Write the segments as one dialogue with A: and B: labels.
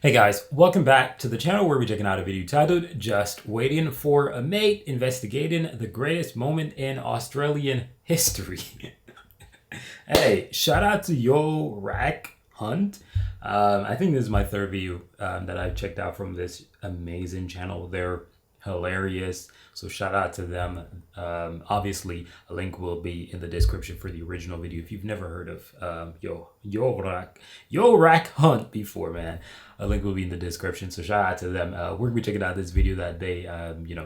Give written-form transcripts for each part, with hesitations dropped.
A: Hey guys, welcome back to the channel where we're checking out a video titled Just Waiting for a Mate, investigating the greatest moment in Australian history. Hey, shout out to Yo Rack Hunt. I think this is my third video that I've checked out from this amazing channel. They're hilarious. So shout out to them. Obviously, a link will be in the description for the original video. If you've never heard of Yo Rack Hunt before, man, a link will be in the description. So shout out to them. We're gonna be checking out this video that they,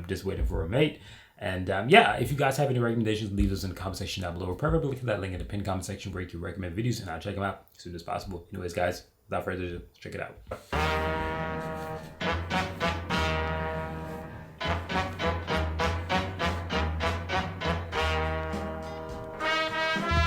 A: just waiting for a mate. And yeah, if you guys have any recommendations, leave those in the comment section down below. Or preferably look at that link in the pinned comment section where you can recommend videos, and I'll check them out as soon as possible. Anyways, guys, without further ado, let's check it out.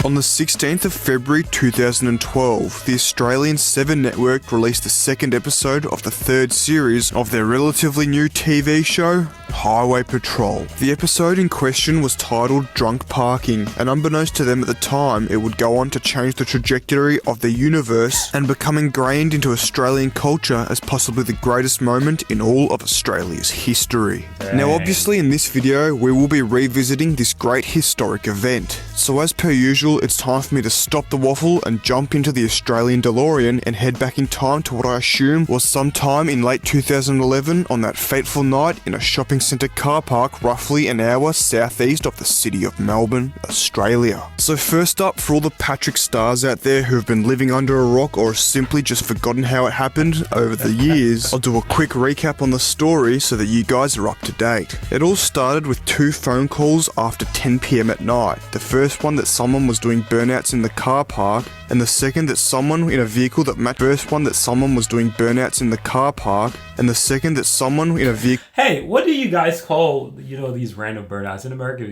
B: On the 16th of February 2012, the Australian 7 Network released the second episode of the third series of their relatively new TV show, Highway Patrol. The episode in question was titled Drunk Parking, and unbeknownst to them at the time, it would go on to change the trajectory of the universe and become ingrained into Australian culture as possibly the greatest moment in all of Australia's history. Now obviously in this video, we will be revisiting this great historic event. So as per usual, it's time for me to stop the waffle and jump into the Australian DeLorean and head back in time to what I assume was sometime in late 2011 on that fateful night in a shopping centre car park roughly an hour southeast of the city of Melbourne, Australia. So first up, for all the Patrick stars out there who have been living under a rock or simply just forgotten how it happened over the years, I'll do a quick recap on the story so that you guys are up to date. It all started with 2 phone calls after 10 PM at night. The first one that someone was doing burnouts in the car park, and the second that someone in a vehicle that matched first one that someone was doing burnouts in the car park, and the second that someone in a vehicle.
A: Hey, what do you guys call, these random burnouts? In America,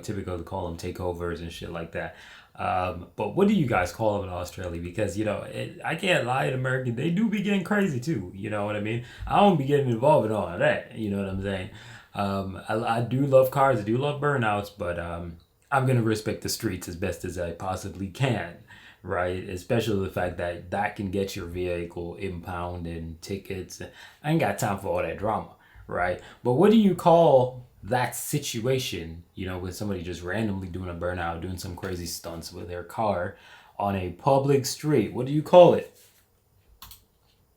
A: typically call them takeovers and shit like that. But what do you guys call them in Australia? Because, I can't lie, in America, they do be getting crazy too. You know what I mean? I don't be getting involved in all of that. You know what I'm saying? I do love cars. I do love burnouts, but I'm going to respect the streets as best as I possibly can. Right, especially the fact that that can get your vehicle impounded and tickets. I ain't got time for all that drama, right? But what do you call that situation, with somebody just randomly doing a burnout, doing some crazy stunts with their car on a public street? What do you call it?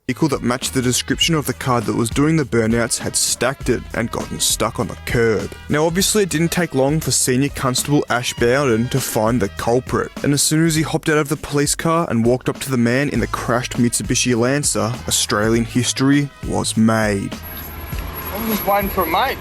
B: Vehicle that matched the description of the car that was doing the burnouts had stacked it and gotten stuck on the curb. Now obviously it didn't take long for Senior Constable Ash Bowden to find the culprit, and as soon as he hopped out of the police car and walked up to the man in the crashed Mitsubishi Lancer, Australian history was made.
C: I'm just waiting for a mate.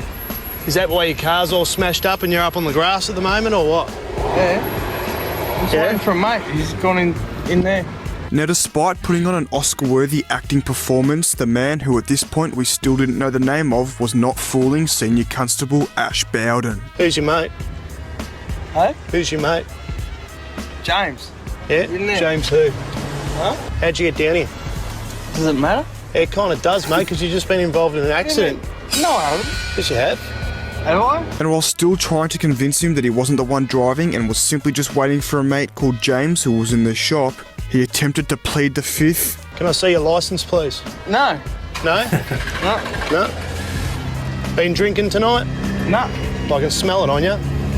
D: Is that why your car's all smashed up and you're up on the grass at the moment, or what?
C: Yeah. I'm just waiting for a mate. He's gone in there.
B: Now despite putting on an Oscar-worthy acting performance, the man who at this point we still didn't know the name of was not fooling Senior Constable Ash Bowden.
D: Who's your mate?
C: Hey?
D: Who's your mate?
C: James.
D: Yeah?
C: In there.
D: James who?
C: Huh?
D: How'd you get down here?
C: Does it matter?
D: Yeah, it kind of does, mate, because you've just been involved in an accident.
C: No, I haven't.
D: Yes, you have.
C: Have I?
B: And while still trying to convince him that he wasn't the one driving and was simply just waiting for a mate called James who was in the shop, he attempted to plead the fifth.
D: Can I see your licence, please?
C: No.
D: No?
C: No.
D: No? Been drinking tonight?
C: No.
D: I can smell it on you.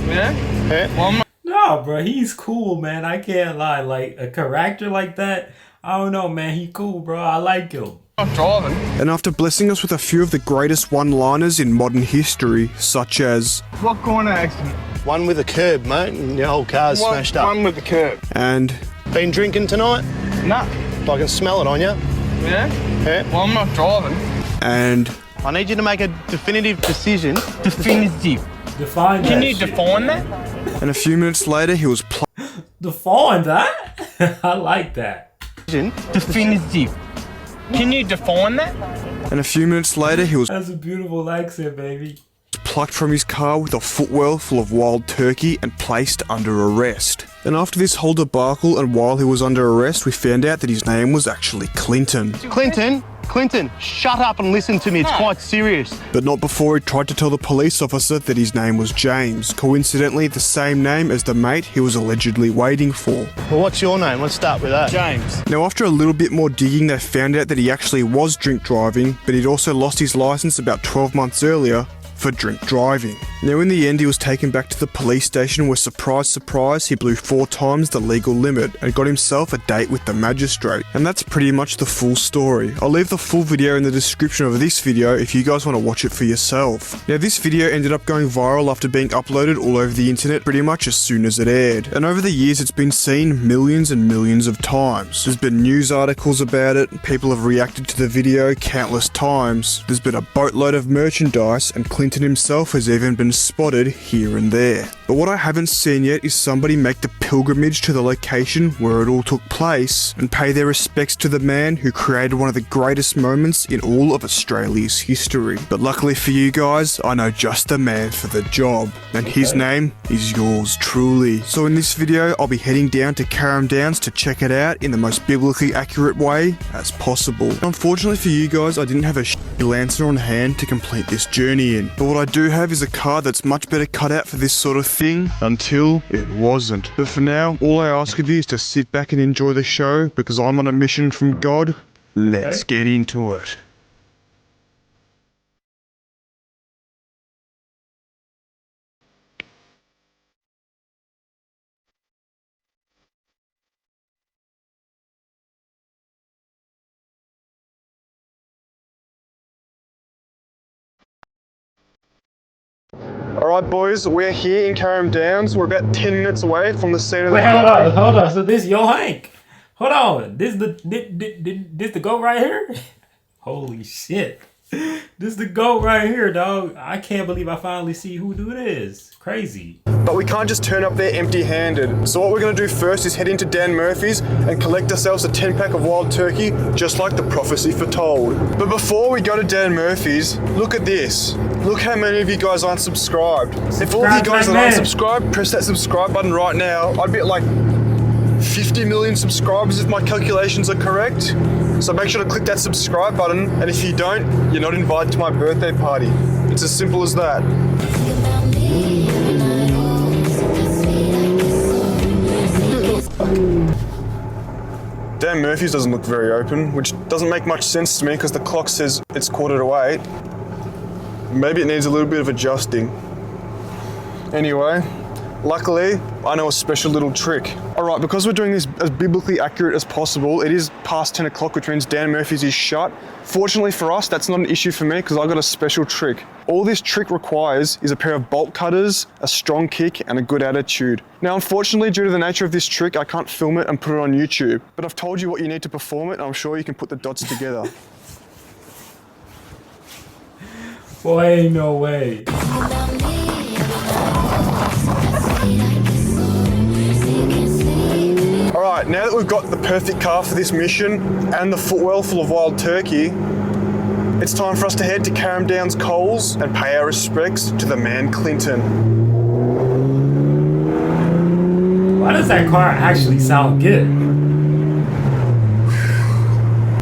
C: Yeah?
D: Yeah?
C: Well, I'm not.
A: No, bro, he's cool, man. I can't lie. Like, a character like that, I don't know, man. He cool, bro. I like him.
C: Not driving.
B: And after blessing us with a few of the greatest one-liners in modern history, such as,
C: What kind of accident?
D: One with a curb, mate, and your whole car's smashed up.
C: One with the curb.
B: and
D: Been drinking tonight?
C: No.
D: I can smell it on you.
C: Yeah?
D: Yeah?
C: Well, I'm not driving.
B: and
D: I need you to make a definitive decision.
C: Definitive.
A: Define that
C: Can you
A: shit.
C: define that?
B: and a few minutes later he was
A: Define that? I like that.
C: Definitive. Can you define that?
B: and a few minutes later he was
A: That's a beautiful accent, baby.
B: plucked from his car with a footwell full of wild turkey and placed under arrest. And after this whole debacle and while he was under arrest, we found out that his name was actually Clinton.
D: Clinton, Clinton, shut up and listen to me. It's quite serious.
B: But not before he tried to tell the police officer that his name was James, coincidentally the same name as the mate he was allegedly waiting for.
D: Well, what's your name? Let's start with that.
C: James.
B: Now, after a little bit more digging, they found out that he actually was drink driving, but he'd also lost his license about 12 months earlier for drink driving. Now, in the end, he was taken back to the police station where, surprise, surprise, he blew 4 times the legal limit and got himself a date with the magistrate. And that's pretty much the full story. I'll leave the full video in the description of this video if you guys want to watch it for yourself. Now, this video ended up going viral after being uploaded all over the internet pretty much as soon as it aired. And over the years, it's been seen millions and millions of times. There's been news articles about it, people have reacted to the video countless times. There's been a boatload of merchandise, and Clinton himself has even been spotted here and there. But what I haven't seen yet is somebody make the pilgrimage to the location where it all took place and pay their respects to the man who created one of the greatest moments in all of Australia's history. But luckily for you guys, I know just the man for the job, and his name is yours truly. So in this video, I'll be heading down to Carrum Downs to check it out in the most biblically accurate way as possible. Unfortunately for you guys, I didn't have a Lancer on hand to complete this journey in, but what I do have is a car that's much better cut out for this sort of thing, until it wasn't. But for now, all I ask of you is to sit back and enjoy the show, because I'm on a mission from God. Let's get into it. Alright boys, we're here in Carrum Downs. We're about 10 minutes away from the scene of the
A: Wait, hold on. So this Yo Hank. Hold on. This the goat right here? Holy shit. This the goat right here, dog. I can't believe I finally see who do this. Crazy.
B: But we can't just turn up there empty-handed. So what we're going to do first is head into Dan Murphy's and collect ourselves a 10-pack of wild turkey, just like the prophecy foretold. But before we go to Dan Murphy's, look at this. Look how many of you guys aren't subscribed. If all of you guys aren't subscribed, press that subscribe button right now. I'd be at like 50 million subscribers if my calculations are correct. So make sure to click that subscribe button, and if you don't, you're not invited to my birthday party. It's as simple as that. Dan Murphy's doesn't look very open, which doesn't make much sense to me because the clock says it's 7:45. Maybe it needs a little bit of adjusting. Anyway, luckily, I know a special little trick. Alright, because we're doing this as biblically accurate as possible, it is past 10 o'clock, which means Dan Murphy's is shut. Fortunately for us, that's not an issue for me because I got a special trick. All this trick requires is a pair of bolt cutters, a strong kick, and a good attitude. Now, unfortunately, due to the nature of this trick, I can't film it and put it on YouTube. But I've told you what you need to perform it, and I'm sure you can put the dots together.
A: Boy, ain't no way.
B: Alright, now that we've got the perfect car for this mission and the footwell full of wild turkey, it's time for us to head to Carrum Downs Coles and pay our respects to the man Clinton.
A: Why does that car actually sound good?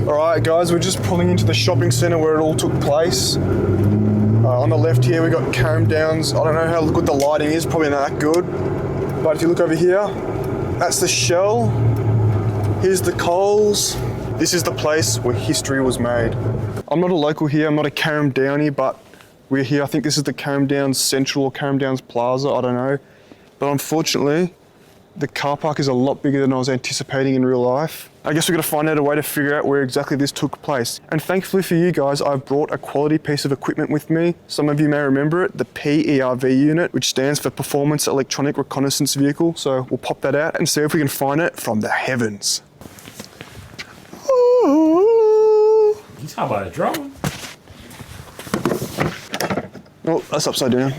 B: Alright guys, we're just pulling into the shopping centre where it all took place. On the left here we got Carrum Downs. I don't know how good the lighting is, probably not that good. But if you look over here, that's the Shell. Here's the Coles. This is the place where history was made. I'm not a local here, I'm not a Carrum Downie, but we're here. I think this is the Carrum Downs Central or Carrum Downs Plaza, I don't know. But unfortunately, the car park is a lot bigger than I was anticipating in real life. I guess we're gonna find out a way to figure out where exactly this took place. And thankfully for you guys, I've brought a quality piece of equipment with me. Some of you may remember it, the PERV unit, which stands for Performance Electronic Reconnaissance Vehicle. So we'll pop that out and see if we can find it from the heavens.
A: You talking about a drone?
B: Oh, that's upside down.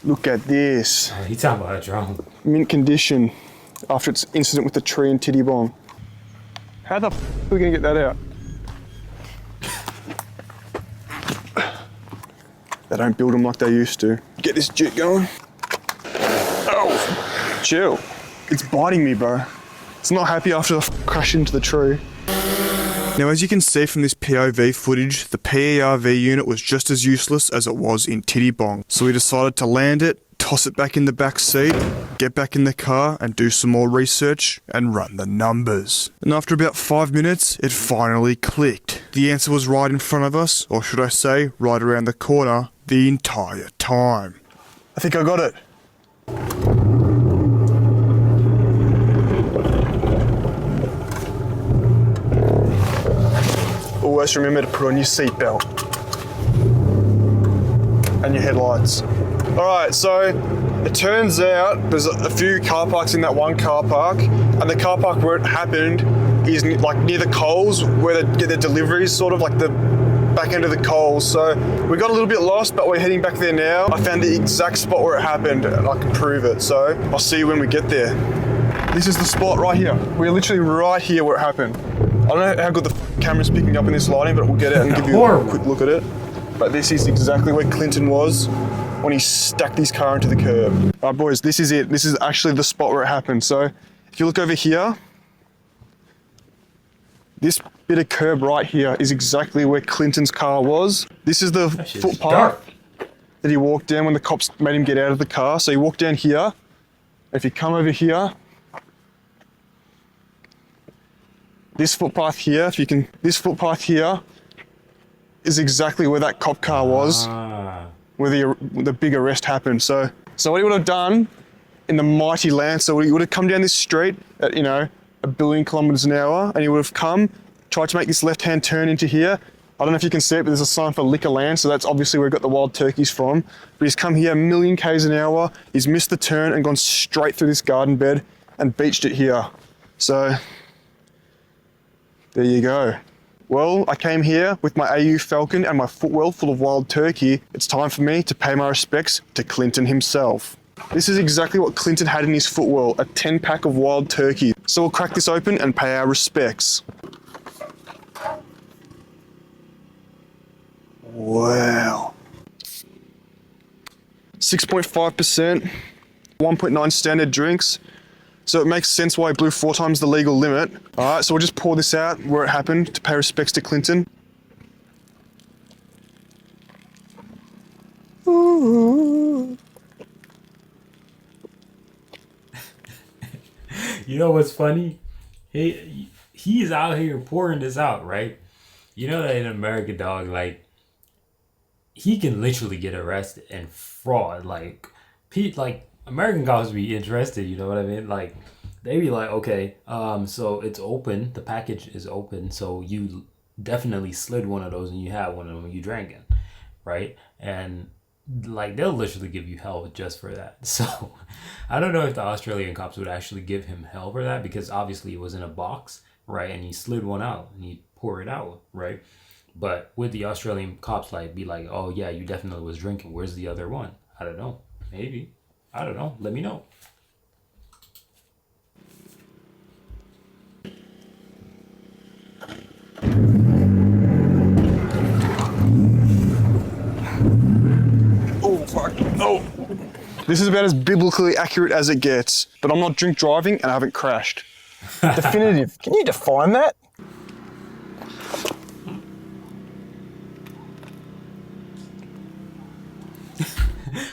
B: Look at this.
A: You talking about a drone?
B: Mint condition after its incident with the tree and titty bomb. How the f are we gonna get that out? They don't build them like they used to. Get this jet going. Oh, chill. It's biting me, bro. It's not happy after I crashed into the tree. Now, as you can see from this POV footage, the PERV unit was just as useless as it was in Tittybong. So we decided to land it, toss it back in the back seat, get back in the car and do some more research and run the numbers. And after about 5 minutes, it finally clicked. The answer was right in front of us, or should I say, right around the corner, the entire time. I think I got it. Always remember to put on your seatbelt and your headlights. Alright, so it turns out there's a few car parks in that one car park, and the car park where it happened is like near the Coles, where they get their deliveries, sort of like the back end of the Coles. So we got a little bit lost, but we're heading back there now. I found the exact spot where it happened and I can prove it, so I'll see you when we get there. This is the spot right here. We're literally right here where it happened. I don't know how good the camera's picking up in this lighting, but we'll get out and give you a quick look at it. But this is exactly where Clinton was when he stacked his car into the curb. All right, boys, this is it. This is actually the spot where it happened. So if you look over here, this bit of curb right here is exactly where Clinton's car was. This is the footpath that he walked down when the cops made him get out of the car. So he walked down here. If you come over here, this footpath here, this footpath here is exactly where that cop car was, where the big arrest happened. So what he would have done in the mighty Lancer, he would have come down this street at, 1 billion kilometers an hour, and he would have tried to make this left-hand turn into here. I don't know if you can see it, but there's a sign for Liquor Land, so that's obviously where we got the wild turkeys from. But he's come here 1 million k's an hour, he's missed the turn and gone straight through this garden bed and beached it here. So there you go. Well, I came here with my AU Falcon and my footwell full of wild turkey. It's time for me to pay my respects to Clinton himself. This is exactly what Clinton had in his footwell, a 10-pack of wild turkey. So we'll crack this open and pay our respects. Wow. 6.5%, 1.9 standard drinks. So it makes sense why he blew 4 times the legal limit. All right, so we'll just pour this out where it happened to pay respects to Clinton. Ooh.
A: You know what's funny? He's out here pouring this out, right? You know that in America, dog, like, he can literally get arrested and fraud. Like American cops be interested, you know what I mean? Like, they be like, okay, so it's open, the package is open, so you definitely slid one of those and you had one of them and you drank it, right? And like, they'll literally give you hell just for that. So I don't know if the Australian cops would actually give him hell for that, because obviously it was in a box, right? And he slid one out and he poured it out, right? But would the Australian cops be like, oh yeah, you definitely was drinking, where's the other one? I don't know. Maybe. I don't know. Let me know.
B: Oh, fuck. Oh. This is about as biblically accurate as it gets, but I'm not drink driving and I haven't crashed.
C: Definitive. Can you define that?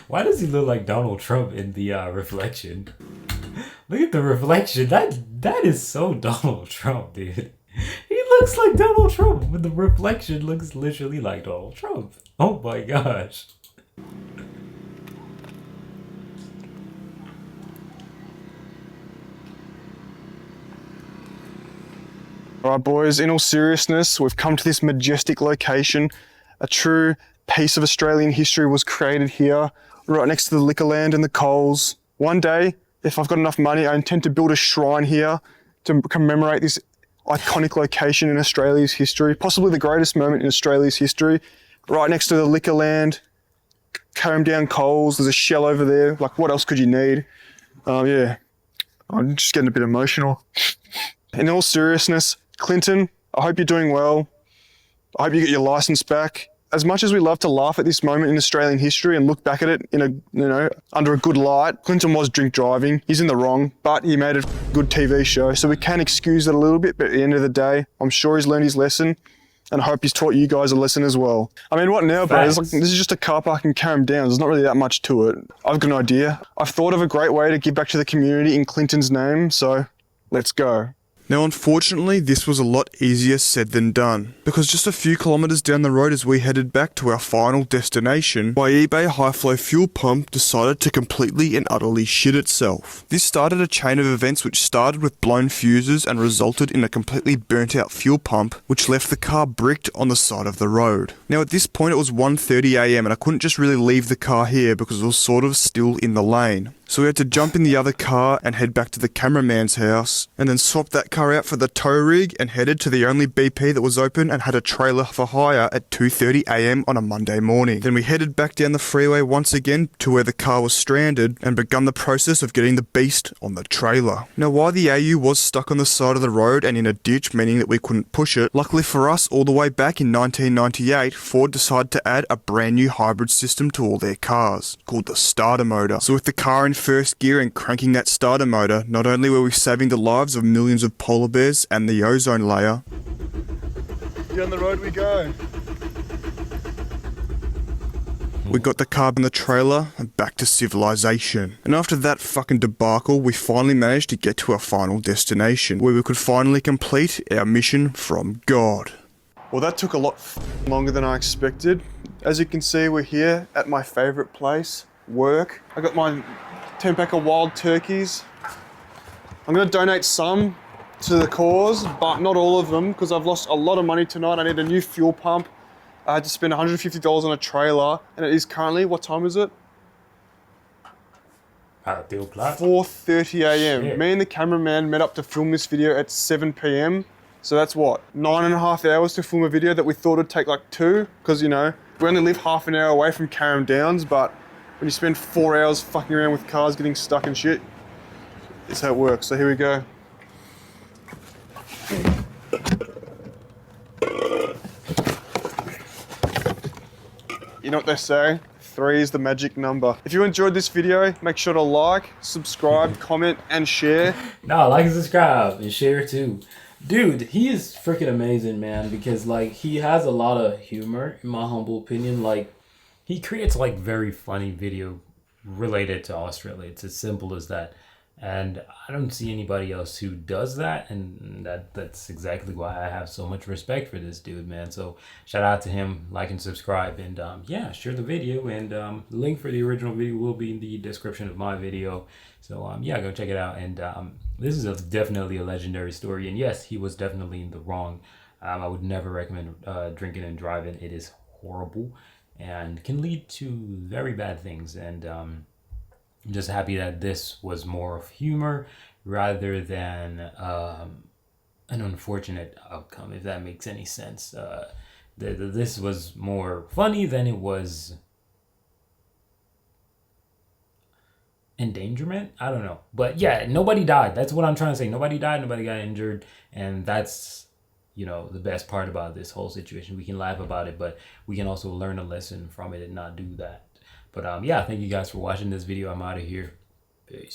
A: Why does he look like Donald Trump in the reflection? Look at the reflection. That is so Donald Trump, dude. He looks like Donald Trump, but the reflection looks literally like Donald Trump. Oh my gosh.
B: All right, boys, in all seriousness, we've come to this majestic location. A true piece of Australian history was created here, right next to the Liquor Land and the Coles. One day, if I've got enough money, I intend to build a shrine here to commemorate this iconic location in Australia's history, possibly the greatest moment in Australia's history. Right next to the Liquor Land, comb down Coles, there's a Shell over there. Like, what else could you need? Yeah, I'm just getting a bit emotional. In all seriousness, Clinton, I hope you're doing well. I hope you get your license back. As much as we love to laugh at this moment in Australian history and look back at it in under a good light, Clinton was drink driving. He's in the wrong, but he made a good TV show, so we can excuse it a little bit. But at the end of the day, I'm sure he's learned his lesson, and I hope he's taught you guys a lesson as well. I mean, what now, bro? This is just a car park in Carrum Downs. There's not really that much to it. I've got an idea. I've thought of a great way to give back to the community in Clinton's name, so let's go. Now, unfortunately, this was a lot easier said than done, because just a few kilometres down the road as we headed back to our final destination, my eBay high flow fuel pump decided to completely and utterly shit itself. This started a chain of events which started with blown fuses and resulted in a completely burnt out fuel pump, which left the car bricked on the side of the road. Now, at this point it was 1:30 AM and I couldn't just really leave the car here because it was sort of still in the lane. So we had to jump in the other car and head back to the cameraman's house, and then swap that car out for the tow rig and headed to the only BP that was open and had a trailer for hire at 2:30 AM on a Monday morning. Then we headed back down the freeway once again to where the car was stranded and begun the process of getting the beast on the trailer. Now, while the AU was stuck on the side of the road and in a ditch, meaning that we couldn't push it, luckily for us, all the way back in 1998, Ford decided to add a brand new hybrid system to all their cars, called the starter motor. So with the car in first gear and cranking that starter motor, not only were we saving the lives of millions of polar bears and the ozone layer. Down the road we go. We got the car in the trailer and back to civilization. And after that fucking debacle, we finally managed to get to our final destination, where we could finally complete our mission from God. Well, that took a lot longer than I expected. As you can see, we're here at my favourite place, work. I got my 10-pack of wild turkeys. I'm going to donate some to the cause, but not all of them, because I've lost a lot of money tonight. I need a new fuel pump. I had to spend $150 on a trailer, and it is currently, what time is it? 4:30 AM.
A: Shit.
B: Me and the cameraman met up to film this video at 7 PM. So that's what, 9.5 hours to film a video that we thought would take like 2, because we only live half an hour away from Carrum Downs, but when you spend 4 hours fucking around with cars getting stuck and shit, it's how it works. So here we go. You know what they say? 3 is the magic number. If you enjoyed this video, make sure to like, subscribe, comment, and share.
A: No, like and subscribe and share too. Dude, he is freaking amazing, man, because like he has a lot of humor, in my humble opinion. Like he creates like very funny video related to Australia. It's as simple as that. And I don't see anybody else who does that, and that's exactly why I have so much respect for this dude, man. So shout out to him, like and subscribe, and yeah, share the video, and the link for the original video will be in the description of my video. So yeah, go check it out. And this is definitely a legendary story, and yes, he was definitely in the wrong. I would never recommend drinking and driving. It is horrible and can lead to very bad things. And I'm just happy that this was more of humor rather than an unfortunate outcome, if that makes any sense. This was more funny than it was endangerment. I don't know. But yeah, nobody died. That's what I'm trying to say. Nobody died, nobody got injured. And that's, the best part about this whole situation. We can laugh about it, but we can also learn a lesson from it and not do that. But yeah, thank you guys for watching this video. I'm out of here. Peace.